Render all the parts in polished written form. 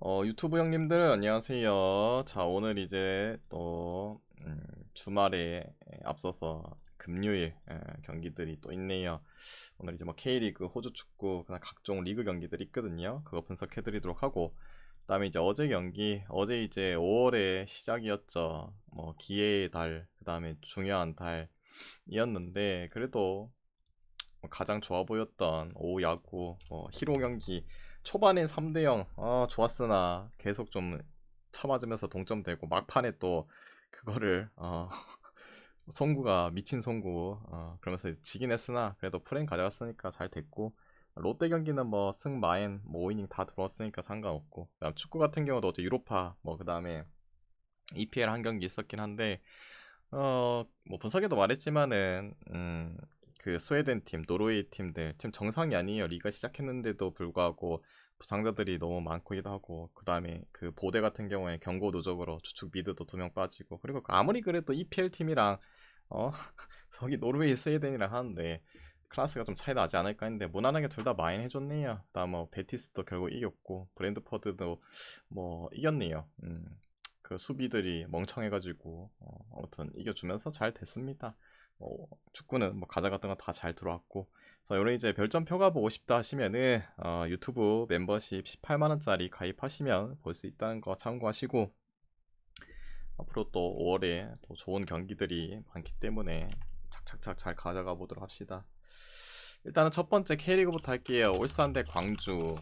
유튜브 형님들 안녕하세요. 자, 오늘 이제 또 주말에 앞서서 금요일 경기들이 또 있네요. 오늘 이제 뭐 K리그, 호주 축구, 그다음 각종 리그 경기들이 있거든요. 그거 분석해드리도록 하고, 그다음에 이제 어제 경기, 어제 이제 5월의 시작이었죠. 뭐 기회의 달, 그다음에 중요한 달이었는데 그래도 가장 좋아 보였던 오후 야구 히로 경기 초반엔 3대0 좋았으나 계속 좀 쳐맞으면서 동점되고 막판에 또 그거를 송구가 미친 송구 그러면서 이제 지긴 했으나 그래도 프레임 가져갔으니까 잘 됐고, 롯데 경기는 뭐 승마엔 뭐 5이닝 다 들어왔으니까 상관없고, 그다음 축구 같은 경우도 어제 유로파 뭐 그다음에 EPL 한 경기 있었긴 한데 뭐 분석에도 말했지만은 그 스웨덴 팀, 노르웨이 팀들 지금 정상이 아니에요. 리가 시작했는데도 불구하고 부상자들이 너무 많기도 하고, 그 다음에 그 보대 같은 경우에 경고 누적으로 주축 미드도 2명 빠지고, 그리고 아무리 그래도 EPL 팀이랑 어 저기 노르웨이 스웨덴이랑 하는데 클래스가 좀 차이 나지 않을까 했는데 무난하게 둘 다 마인 해줬네요. 그다음 뭐 베티스도 결국 이겼고 브랜드퍼드도 뭐 이겼네요. 그 수비들이 멍청해가지고 아무튼 이겨주면서 잘 됐습니다. 축구는 뭐 가져갔던 거 다 잘 들어왔고, 그래서 요래 이제 별점표가 보고 싶다 하시면은 유튜브 멤버십 18만원짜리 가입하시면 볼 수 있다는 거 참고하시고, 앞으로 또 5월에 또 좋은 경기들이 많기 때문에 착착착 잘 가져가 보도록 합시다. 일단은 첫 번째 K리그부터 할게요. 울산 대 광주.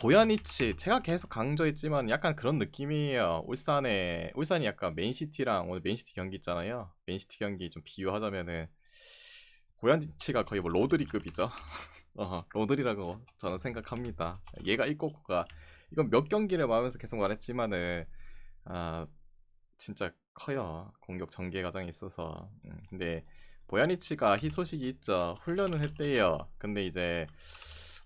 보야니치 제가 계속 강조했지만 약간 그런 느낌이에요. 울산이 약간 맨시티랑 오늘 맨시티 경기 있잖아요. 맨시티 경기 좀 비유하자면은 보야니치가 거의 뭐 로드리급이죠. 로드리라고 저는 생각합니다. 얘가 이꼬코가 이건 몇 경기를 말하면서 계속 말했지만은 아 진짜 커요. 공격 전개 과정에 있어서. 근데 보야니치가 희소식이 있죠. 훈련은 했대요. 근데 이제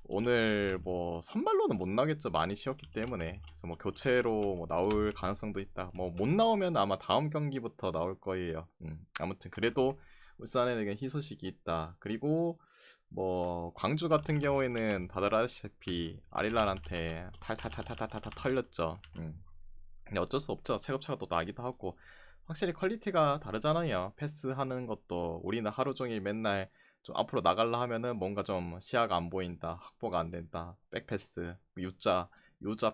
오늘 뭐 선발로는 못 나겠죠. 많이 쉬었기 때문에. 그래서 뭐 교체로 뭐 나올 가능성도 있다. 뭐 못 나오면 아마 다음 경기부터 나올 거예요. 아무튼 그래도 울산에는 희소식이 있다. 그리고 뭐 광주 같은 경우에는 다들 아시다시피 아릴란한테 탈탈탈탈탈탈 털렸죠. 근데 어쩔 수 없죠. 체급차가 또 나기도 하고 확실히 퀄리티가 다르잖아요. 패스하는 것도 우리는 하루 종일 맨날 좀 앞으로 나갈라 하면은 뭔가 좀 시야가 안 보인다, 확보가 안 된다, 백패스, U자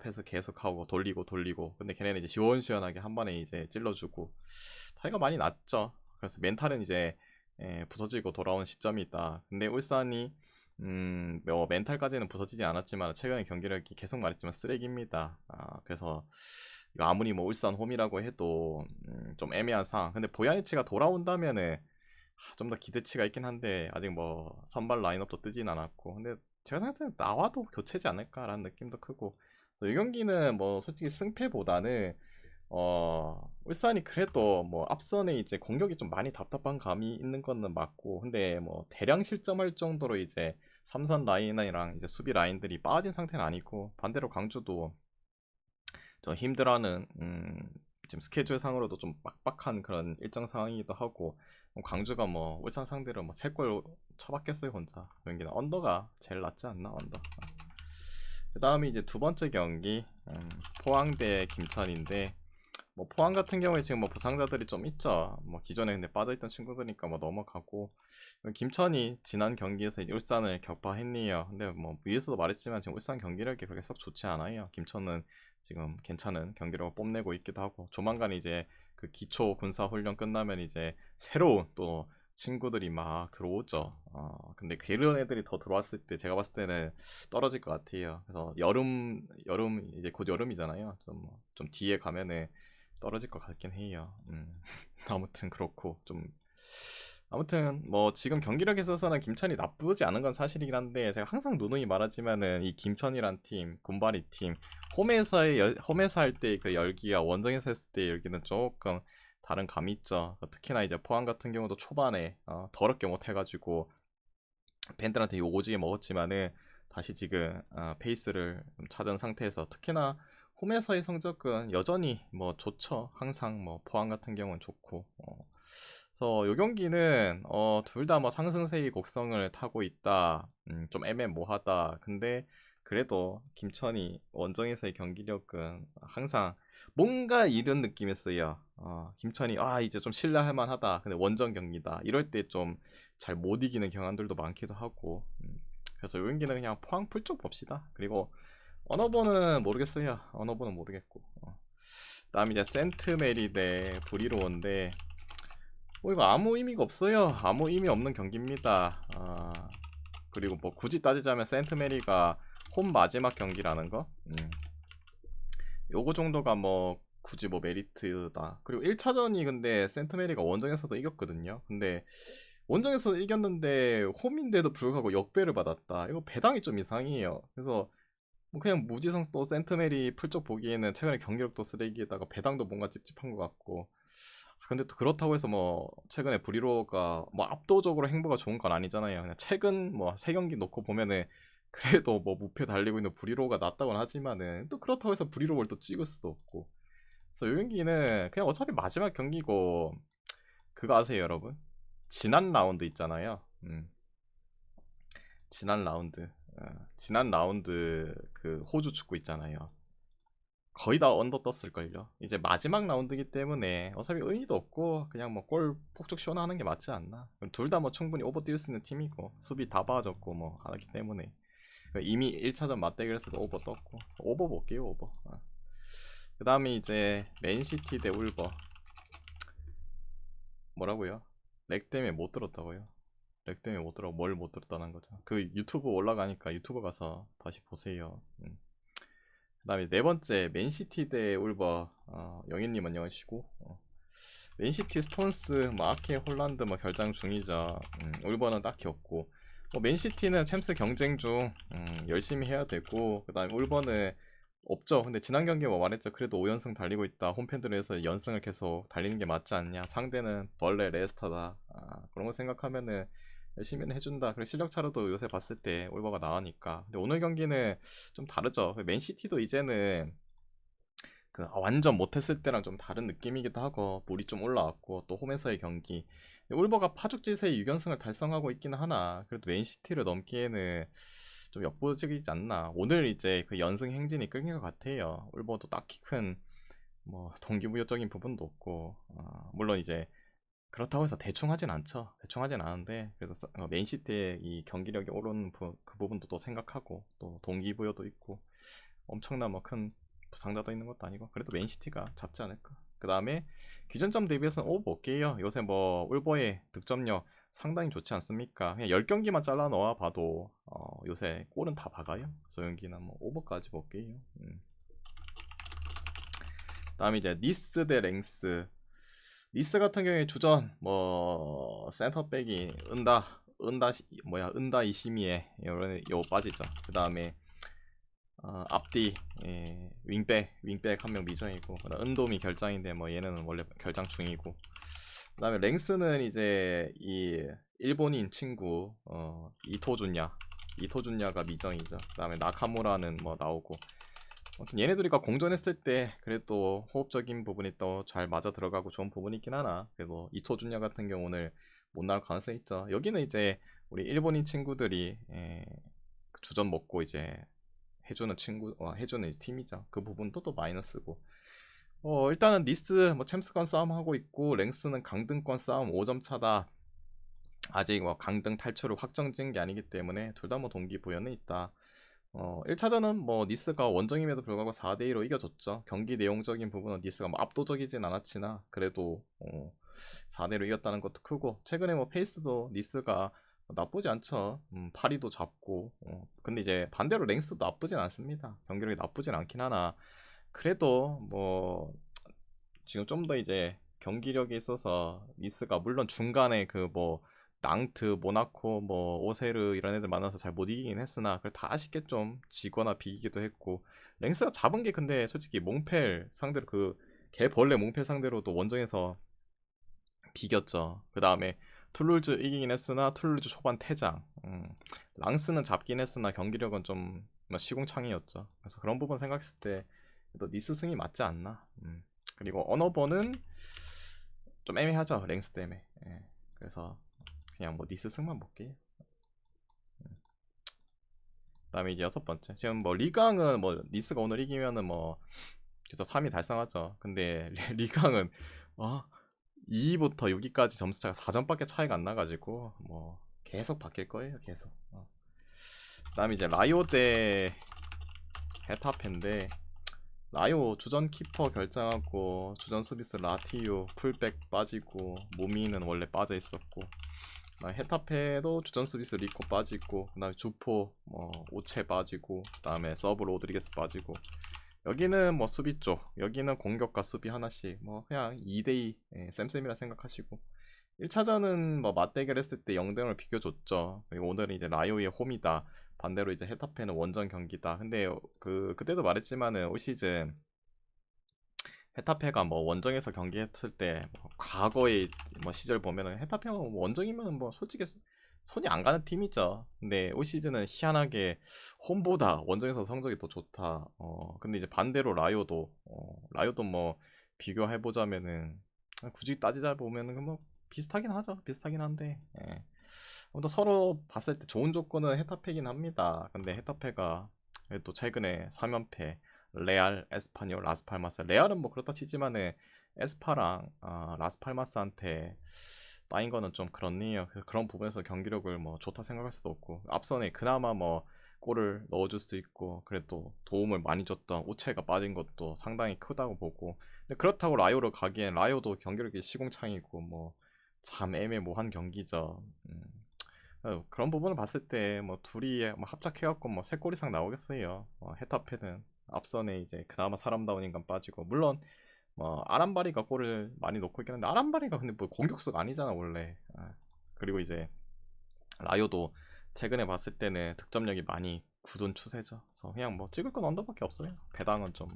패스 계속하고 돌리고 돌리고. 근데 걔네는 이제 시원시원하게 한 번에 이제 찔러주고 차이가 많이 났죠. 그래서 멘탈은 이제 부서지고 돌아온 시점이 있다. 근데 울산이 뭐 멘탈까지는 부서지지 않았지만 최근의 경기력이 계속 말했지만 쓰레기입니다. 그래서 이거 아무리 뭐 울산 홈이라고 해도 좀 애매한 상황. 근데 보야니치가 돌아온다면은 좀 더 기대치가 있긴 한데 아직 뭐 선발 라인업도 뜨진 않았고, 근데 제가 생각할 때 나와도 교체지 않을까라는 느낌도 크고, 이 경기는 뭐 솔직히 승패보다는 울산이 그래도 뭐 앞선에 이제 공격이 좀 많이 답답한 감이 있는 거는 맞고, 근데 뭐 대량 실점할 정도로 이제 삼선 라인이랑 이제 수비 라인들이 빠진 상태는 아니고, 반대로 광주도 좀 힘들어하는 지금 스케줄 상으로도 좀 빡빡한 그런 일정 상황이기도 하고, 광주가 뭐 울산 상대로 뭐 3골 쳐박혔어요 혼자. 경기는 언더가 제일 낫지 않나, 언더. 그 다음에 이제 두 번째 경기 포항 대 김천인데, 뭐 포항 같은 경우에 지금 뭐 부상자들이 좀 있죠. 뭐 기존에 근데 빠져있던 친구들이니까 뭐 넘어가고, 김천이 지난 경기에서 이제 울산을 격파했네요. 근데 뭐 위에서도 말했지만 지금 울산 경기력이 그렇게 썩 좋지 않아요. 김천은 지금 괜찮은 경기력을 뽐내고 있기도 하고, 조만간 이제 그 기초 군사 훈련 끝나면 이제 새로운 또 친구들이 막 들어오죠. 근데 그런 애들이 더 들어왔을 때 제가 봤을 때는 떨어질 것 같아요. 그래서 여름 이제 곧 여름이잖아요. 좀 뒤에 가면은 떨어질 것 같긴 해요. 아무튼 그렇고, 좀 아무튼 뭐 지금 경기력에 있어서는 김천이 나쁘지 않은 건 사실이긴 한데, 제가 항상 누누이 말하지만은 이 김천이란 팀, 군바리 팀, 홈에서 할 때 그 열기와 원정에서 했을 때 열기는 조금 다른 감이 있죠. 특히나 이제 포항 같은 경우도 초반에 더럽게 못해가지고 팬들한테 욕 오지게 먹었지만은 다시 지금 페이스를 좀 찾은 상태에서, 특히나 홈에서의 성적은 여전히 뭐 좋죠. 항상 뭐 포항 같은 경우는 좋고, 그래서 요 경기는 둘 다 뭐 상승세의 곡성을 타고 있다. 좀 애매모호하다. 근데 그래도 김천이 원정에서의 경기력은 항상 뭔가 이런 느낌이었어요. 김천이 이제 좀 신뢰할 만하다. 근데 원정 경기다. 이럴 때 좀 잘 못 이기는 경향들도 많기도 하고. 그래서 요 경기는 그냥 포항 풀쪽 봅시다. 그리고 언어번은 모르겠어요. 언어번은 모르겠고. 다음 이제 센트메리 대 브리로원데 뭐 이거 아무 의미가 없어요. 아무 의미 없는 경기입니다. 그리고 뭐 굳이 따지자면 센트메리가 홈 마지막 경기라는 거. 요거 정도가 뭐 굳이 뭐 메리트다. 그리고 1차전이 근데 센트메리가 원정에서도 이겼거든요. 근데 원정에서 이겼는데 홈인데도 불구하고 역배를 받았다. 이거 배당이 좀 이상해요. 그래서 뭐 그냥 무지성 또 센트메리 풀쪽 보기에는 최근에 경기력도 쓰레기에다가 배당도 뭔가 찝찝한 것 같고. 근데 또 그렇다고 해서 뭐 최근에 브리로가 뭐 압도적으로 행보가 좋은 건 아니잖아요. 그냥 최근 뭐 세 경기 놓고 보면은 그래도 뭐 무패 달리고 있는 브리로가 낫다고는 하지만은 또 그렇다고 해서 브리로를 또 찍을 수도 없고. 그래서 이 경기는 그냥 어차피 마지막 경기고 그거 아세요, 여러분? 지난 라운드 있잖아요. 지난 라운드. 지난 라운드 그 호주 축구 있잖아요. 거의 다 언더 떴을걸요. 이제 마지막 라운드이기 때문에 어차피 의미도 없고 그냥 뭐 골 폭죽 시원하는 게 맞지 않나. 둘 다 뭐 충분히 오버 뛸 수 있는 팀이고 수비 다 봐줬고 뭐 하기 때문에 이미 1차전 맞대결에서도 오버 떴고 오버 볼게요, 오버. 그 다음에 이제 맨시티 대 울버. 뭐라고요? 렉 때문에 못 들었다고요? 렉 때문에 못 들어. 뭘 못 들었다는 거죠? 그 유튜브 올라가니까 유튜브 가서 다시 보세요. 그 다음에 네 번째 맨시티 대 울버. 영희님 안녕하시고. 맨시티 스톤스 뭐 아케 홀란드 뭐 결장 중이죠. 울버는 딱히 없고 뭐 맨시티는 챔스 경쟁 중 열심히 해야 되고 그 다음에 울버는 없죠. 근데 지난 경기에 뭐 말했죠. 그래도 5연승 달리고 있다. 홈팬들에서 연승을 계속 달리는 게 맞지 않냐. 상대는 벌레 레스터다. 그런 거 생각하면은 열심히는 해준다. 그리고 실력 차로도 요새 봤을 때 울버가 나으니까. 근데 오늘 경기는 좀 다르죠. 맨시티도 이제는 완전 못했을 때랑 좀 다른 느낌이기도 하고 물이 좀 올라왔고 또 홈에서의 경기 울버가 파죽지세의 6연승을 달성하고 있긴 하나 그래도 맨시티를 넘기에는 좀 역부족이지 않나. 오늘 이제 그 연승 행진이 끊긴 것 같아요. 울버도 딱히 큰 뭐 동기부여적인 부분도 없고 물론 이제 그렇다고 해서 대충 하진 않죠. 대충 하진 않은데 그래도 맨시티의 이 경기력이 오르는 그 부분도 또 생각하고 또 동기부여도 있고 엄청난 뭐 큰 부상자도 있는 것도 아니고 그래도 맨시티가 잡지 않을까. 그 다음에 기존점 대비해서는 볼게요. 요새 뭐 울버의 득점력 상당히 좋지 않습니까? 그냥 10경기만 잘라 넣어 봐도 요새 골은 다 박아요. 그래서 여기는 뭐 오버까지 볼게요. 다음에 이제 니스 대 랭스. 니스 같은 경우에 주전 뭐 센터백이 은다 이시미에 요 빠지죠. 그 다음에 앞뒤 윙백 한 명 미정이고 은돔이 결장인데 뭐 얘는 원래 결장 중이고 그 다음에 랭스는 이제 이 일본인 친구 이토준야가 미정이죠. 그 다음에 나카무라는 뭐 나오고 아무튼 얘네들이가 공존했을 때 그래도 호흡적인 부분이 또 잘 맞아 들어가고 좋은 부분이 있긴 하나 그래도 이토준야 같은 경우는 못 나올 가능성이 있죠. 여기는 이제 우리 일본인 친구들이 주전 먹고 이제 해주는 팀이죠. 그 부분도 또 마이너스고. 일단은 니스 뭐 챔스권 싸움 하고 있고 랭스는 강등권 싸움 5점 차다. 아직 뭐 강등 탈출을 확정지은 게 아니기 때문에 둘 다 뭐 동기부여는 있다. 1차전은 뭐 니스가 원정임에도 불구하고 4대2로 이겨줬죠. 경기 내용적인 부분은 니스가 뭐 압도적이진 않았지나 그래도 4대1로 이겼다는 것도 크고 최근에 뭐 페이스도 니스가 나쁘지 않죠. 파리도 잡고 근데 이제 반대로 랭스도 나쁘진 않습니다. 경기력이 나쁘진 않긴 하나 그래도 뭐 지금 좀 더 이제 경기력에 있어서 니스가 물론 중간에 그 뭐 낭트, 모나코, 뭐 오세르 이런 애들 만나서 잘 못 이기긴 했으나 그걸 다 아쉽게 좀 지거나 비기기도 했고 랭스가 잡은 게 근데 솔직히 몽펠 상대로 그 개벌레 몽펠 상대로도 원정에서 비겼죠. 그 다음에 툴루즈 이기긴 했으나 툴루즈 초반 퇴장. 랑스는 잡긴 했으나 경기력은 좀 시궁창이었죠. 그래서 그런 부분 생각했을 때 니스 승이 맞지 않나. 그리고 언어버는 좀 애매하죠. 랭스 때문에. 그래서 그냥 뭐 니스 승만 볼게요. 그다음에 이제 여섯 번째. 지금 뭐 리강은 뭐 니스가 오늘 이기면은 뭐 그래서 3위 달성하죠. 근데 리강은 2위부터 6위까지 점수차가 4점밖에 차이가 안 나가지고 뭐 계속 바뀔 거예요. 계속. 그다음에 이제 라이오 대 헤타페인데 라이오 주전 키퍼 결정하고 주전 수비수 라티오 풀백 빠지고 모미는 원래 빠져 있었고 헤타페도 주전 수비수 리코 빠지고 그다음에 주포 오체 빠지고 그다음에 서브 로드리게스 빠지고 여기는 뭐 수비 쪽 여기는 공격과 수비 하나씩 뭐 그냥 2대2 쌤쌤이라 생각하시고 1차전은 뭐 맞대결 했을 때 0대0을 비교줬죠. 그리고 오늘은 이제 라이오의 홈이다. 반대로 이제 헤타페는 원정 경기다. 근데 그때도 말했지만은 올 시즌 헤타페가 뭐 원정에서 경기했을 때뭐 과거의 뭐 시절 보면은 헤타페가 뭐 원정이면 뭐 솔직히 손이 안 가는 팀이죠. 근데 올 시즌은 희한하게 홈보다 원정에서 성적이 더 좋다. 근데 이제 반대로 라이오도 뭐 비교해 보자면은 굳이 따지자 보면은 뭐 비슷하긴 하죠. 비슷하긴 한데 또 서로 봤을 때 좋은 조건은 헤타페긴 합니다. 근데 헤타페가 또 최근에 3연패 레알, 에스파뇰, 라스팔마스. 레알은 뭐 그렇다 치지만은 에스파랑 라스팔마스한테 따인 거는 좀 그렇네요. 그런 부분에서 경기력을 뭐 좋다 생각할 수도 없고 앞선에 그나마 뭐 골을 넣어줄 수 있고 그래도 도움을 많이 줬던 우체가 빠진 것도 상당히 크다고 보고 근데 그렇다고 라이오로 가기엔 라이오도 경기력이 시궁창이고 뭐 참 애매모호한 경기죠. 그런 부분을 봤을 때 뭐 둘이 뭐 합작해갖고 뭐 3골 이상 나오겠어요. 헤타페는 앞선에 이제 그나마 사람다운 인간 빠지고 물론 뭐 아람바리가 골을 많이 넣고 있긴 한데 아람바리가 근데 뭐 공격수가 아니잖아 원래. 그리고 이제 라이오도 최근에 봤을 때는 득점력이 많이 굳은 추세죠. 그래서 그냥 뭐 찍을 건 언더밖에 없어요. 배당은 좀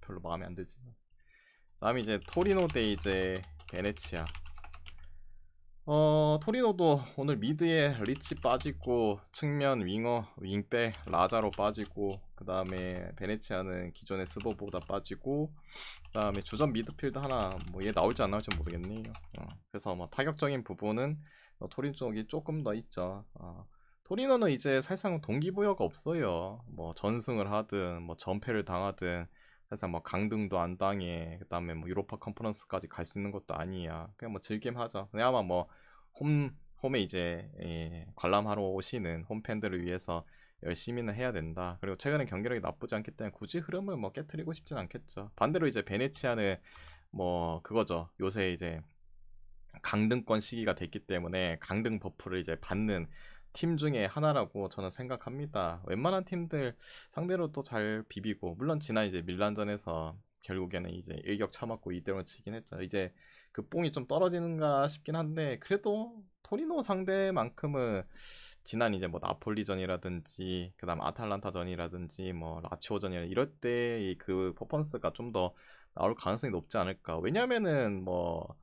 별로 마음에 안 들지만. 다음에 이제 토리노 대 이제 베네치아. 토리노도 오늘 미드에 리치 빠지고 측면 윙어 윙백 라자로 빠지고 그 다음에 베네치아는 기존의 스보보다 빠지고 그 다음에 주전 미드필드 하나 뭐 얘 나올지 안 나올지 모르겠네요. 그래서 뭐 타격적인 부분은 토리노 쪽이 조금 더 있죠. 토리노는 이제 사실상 동기부여가 없어요. 뭐 전승을 하든 뭐 전패를 당하든 사실상 뭐 강등도 안 당해. 그다음에 뭐 유로파 컨퍼런스까지 갈 수 있는 것도 아니야. 그냥 뭐 즐김 하죠. 근데 아마 뭐 홈에 이제 관람하러 오시는 홈팬들을 위해서 열심히는 해야 된다. 그리고 최근에 경기력이 나쁘지 않기 때문에 굳이 흐름을 뭐 깨트리고 싶진 않겠죠. 반대로 이제 베네치아는 뭐 그거죠. 요새 이제 강등권 시기가 됐기 때문에 강등 버프를 이제 받는 팀 중에 하나라고 저는 생각합니다. 웬만한 팀들 상대로 또 잘 비비고 물론 지난 이제 밀란전에서 결국에는 이제 일격 처맞고 2대0을 치긴 했죠. 이제 그 뽕이 좀 떨어지는가 싶긴 한데 그래도 토리노 상대만큼은 지난 이제 뭐 나폴리전이라든지 그다음 아탈란타전이라든지 뭐 라치오전이라 이럴 때 그 퍼포먼스가 좀 더 나올 가능성이 높지 않을까. 왜냐면은 뭐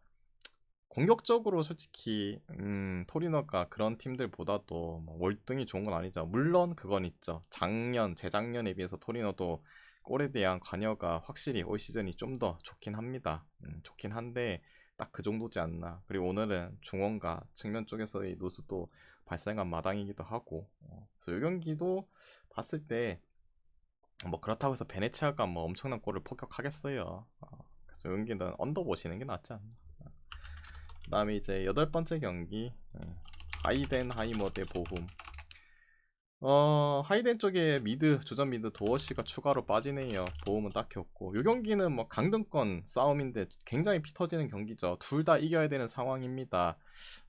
공격적으로 솔직히 토리노가 그런 팀들보다도 뭐 월등히 좋은 건 아니죠. 물론 그건 있죠. 재작년에 비해서 토리노도 골에 대한 관여가 확실히 올 시즌이 좀 더 좋긴 합니다. 좋긴 한데 딱 그 정도지 않나. 그리고 오늘은 중원과 측면 쪽에서의 누수도 발생한 마당이기도 하고 그래서 이 경기도 봤을 때 뭐 그렇다고 해서 베네치아가 뭐 엄청난 골을 폭격하겠어요. 그래서 이 경기는 언더 보시는 게 낫지 않나. 그 다음에 이제 여덟 번째 경기 하이덴하이머 대 보훔. 하이덴 쪽에 주전 미드 도어시가 추가로 빠지네요. 보험은 딱히 없고 이 경기는 뭐 강등권 싸움인데 굉장히 피 터지는 경기죠. 둘 다 이겨야 되는 상황입니다.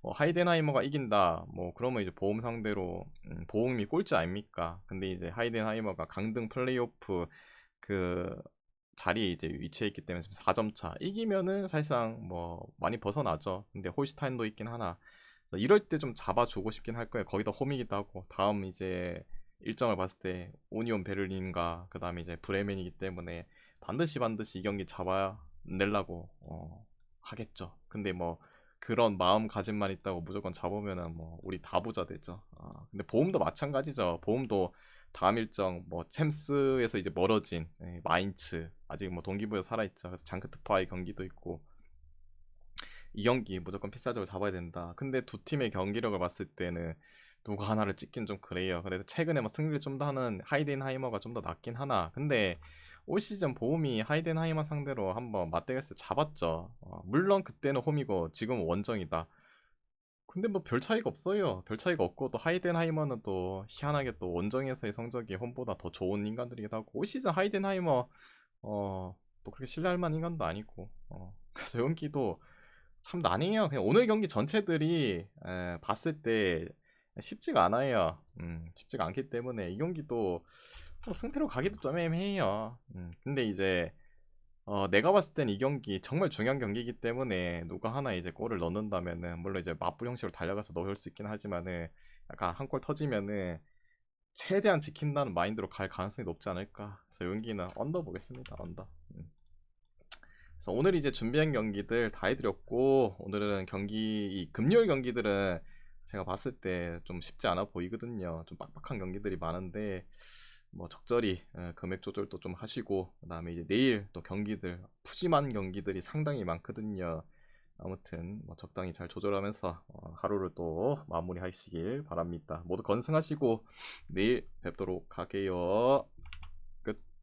하이덴하이머가 이긴다 뭐 그러면 이제 보험 상대로 보험이 꼴찌 아닙니까? 근데 이제 하이덴하이머가 강등 플레이오프 그 자리에 이제 위치해 있기 때문에 지금 4점 차 이기면은 사실상 뭐 많이 벗어나죠. 근데 홀슈타인도 있긴 하나 이럴 때 좀 잡아주고 싶긴 할 거예요. 거기다 홈이기도 하고 다음 이제 일정을 봤을 때 오니온 베를린과 그 다음에 이제 브레멘이기 때문에 반드시 이 경기 잡아내려고 하겠죠. 근데 뭐 그런 마음가짐만 있다고 무조건 잡으면은 뭐 우리 다 부자 되죠. 근데 보험도 마찬가지죠. 보험도 다음 일정 뭐 챔스에서 이제 멀어진 마인츠 아직 뭐 동기부여 살아있죠. 그래서 장크트파의 경기도 있고 이 경기 무조건 필사적으로 잡아야 된다. 근데 두 팀의 경기력을 봤을 때는 누구 하나를 찍긴 좀 그래요. 그래도 최근에 뭐 승리를 좀 더 하는 하이덴하이머가 좀 더 낫긴 하나. 근데 올 시즌 보험이 하이덴하이머 상대로 한번 맞대결에서 잡았죠. 물론 그때는 홈이고 지금은 원정이다. 근데 뭐 별 차이가 없어요. 별 차이가 없고 또 하이덴하이머는 또 희한하게 또 원정에서의 성적이 홈보다 더 좋은 인간들이기도 하고 올 시즌 하이덴하이머 또 그렇게 신뢰할 만한 인간도 아니고 그래서 연기도 참 난해해요. 그냥 오늘 경기 전체들이 봤을 때 쉽지가 않아요. 쉽지가 않기 때문에 이 경기도 승패로 가기도 좀 애매해요. 근데 이제 내가 봤을 땐 이 경기 정말 중요한 경기이기 때문에 누가 하나 이제 골을 넣는다면은 물론 이제 맞부 형식으로 달려가서 넣을 수 있긴 하지만은 약간 한 골 터지면은 최대한 지킨다는 마인드로 갈 가능성이 높지 않을까. 그래서 이 경기는 언더 보겠습니다. 언더. 그래서 오늘 이제 준비한 경기들 다 해드렸고 오늘은 경기 이 금요일 경기들은 제가 봤을 때 좀 쉽지 않아 보이거든요. 좀 빡빡한 경기들이 많은데 뭐 적절히 금액 조절도 좀 하시고 그다음에 이제 내일 또 경기들 푸짐한 경기들이 상당히 많거든요. 아무튼 뭐 적당히 잘 조절하면서 하루를 또 마무리하시길 바랍니다. 모두 건승하시고 내일 뵙도록 할게요.